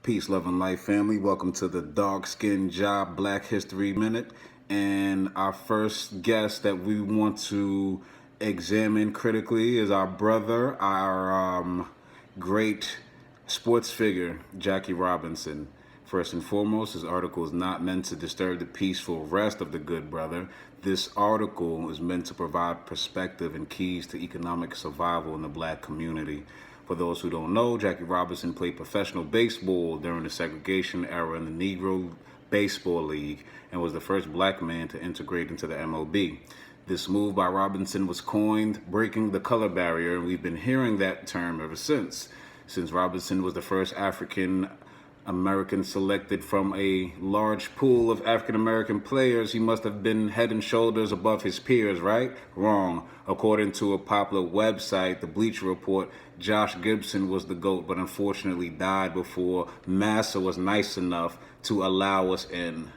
Peace, love, and life, family. Welcome to the Dark Skin Job Black History Minute. And our first guest that we want to examine critically is our brother, our great sports figure, Jackie Robinson. First and foremost, his article is not meant to disturb the peaceful rest of the good brother. This article is meant to provide perspective and keys to economic survival in the black community. For those who don't know, Jackie Robinson played professional baseball during the segregation era in the Negro Baseball League and was the first black man to integrate into the MLB. This move by Robinson was coined breaking the color barrier, and we've been hearing that term ever since. Since Robinson was the first African American selected from a large pool of African American players, he must have been head and shoulders above his peers, right? Wrong. According to a popular website, the Bleacher Report, Josh Gibson was the GOAT, but unfortunately died before Massa was nice enough to allow us in.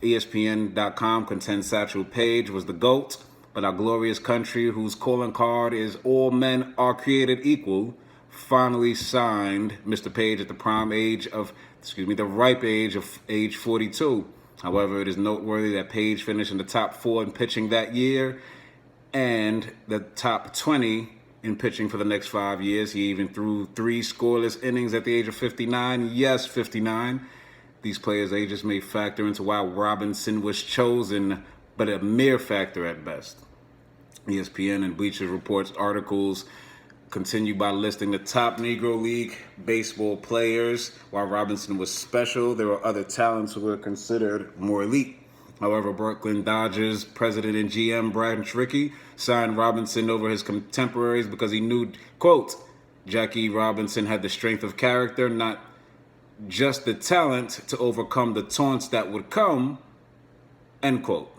ESPN.com contends Satchel Paige was the GOAT, but our glorious country, whose calling card is all men are created equal, finally signed Mr. Paige at the ripe age of age 42. However, it is noteworthy that Paige finished in the top 4 in pitching that year and the top 20 in pitching for the next 5 years. He even threw 3 scoreless innings at the age of 59. Yes, 59. These players' ages may factor into why Robinson was chosen, but a mere factor at best. ESPN and Bleacher Report's articles continue by listing the top Negro League baseball players. While Robinson was special, there were other talents who were considered more elite. However, Brooklyn Dodgers president and GM Branch Rickey signed Robinson over his contemporaries because he knew, quote, Jackie Robinson had the strength of character, not just the talent to overcome the taunts that would come, end quote.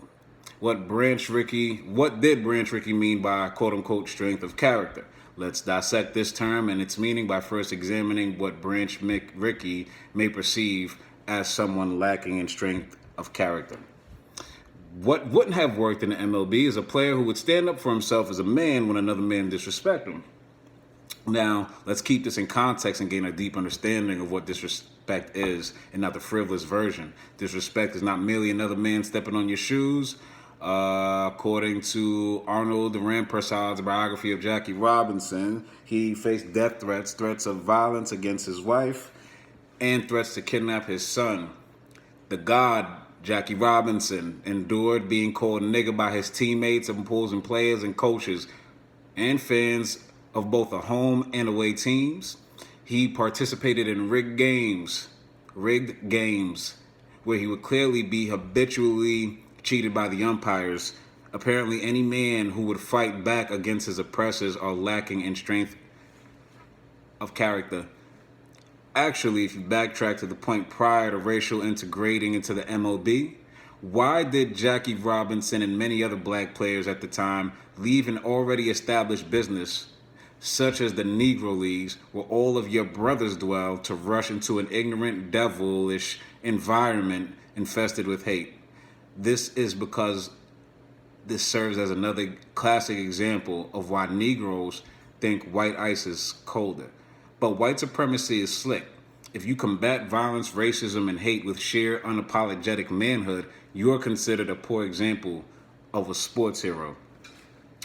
What did Branch Rickey mean by quote unquote strength of character? Let's dissect this term and its meaning by first examining what Branch Rickey may perceive as someone lacking in strength of character. What wouldn't have worked in the MLB is a player who would stand up for himself as a man when another man disrespected him. Now, let's keep this in context and gain a deep understanding of what disrespect is and not the frivolous version. Disrespect is not merely another man stepping on your shoes. According to Arnold Rampursad's biography of Jackie Robinson, he faced death threats, threats of violence against his wife, and threats to kidnap his son. The God, Jackie Robinson, endured being called nigger by his teammates, opposing players and coaches, and fans of both the home and away teams. He participated in rigged games, where he would clearly be habitually cheated by the umpires. Apparently, any man who would fight back against his oppressors are lacking in strength of character. Actually, if you backtrack to the point prior to racial integrating into the MLB, why did Jackie Robinson and many other black players at the time leave an already established business, such as the Negro Leagues, where all of your brothers dwell, to rush into an ignorant, devilish environment infested with hate? This is because this serves as another classic example of why Negroes think white ice is colder. But white supremacy is slick. If you combat violence, racism, and hate with sheer unapologetic manhood, you are considered a poor example of a sports hero.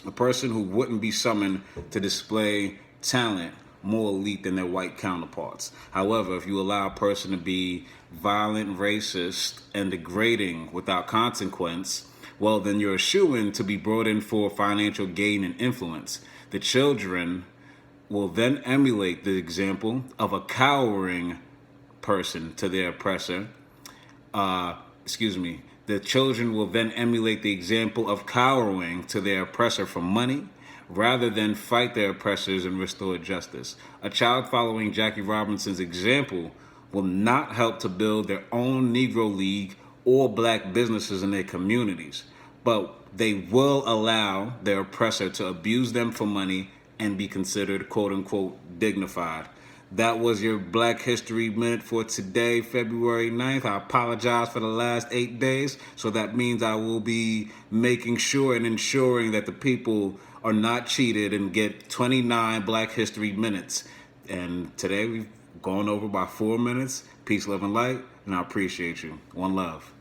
A person who wouldn't be summoned to display talent more elite than their white counterparts. However, if you allow a person to be violent, racist, and degrading without consequence, well, then you're a shoo-in to be brought in for financial gain and influence. The children will then emulate the example of a cowering person to their oppressor. The children will then emulate the example of cowering to their oppressor for money, rather than fight their oppressors and restore justice. A child following Jackie Robinson's example will not help to build their own Negro League or black businesses in their communities, but they will allow their oppressor to abuse them for money and be considered quote-unquote dignified. That was your Black History Minute for today, February 9th. I apologize for the last 8 days, so that means I will be making sure and ensuring that the people are not cheated and get 29 Black History Minutes. And today we've Going over by 4 minutes. Peace, love, and light. And I appreciate you. One love.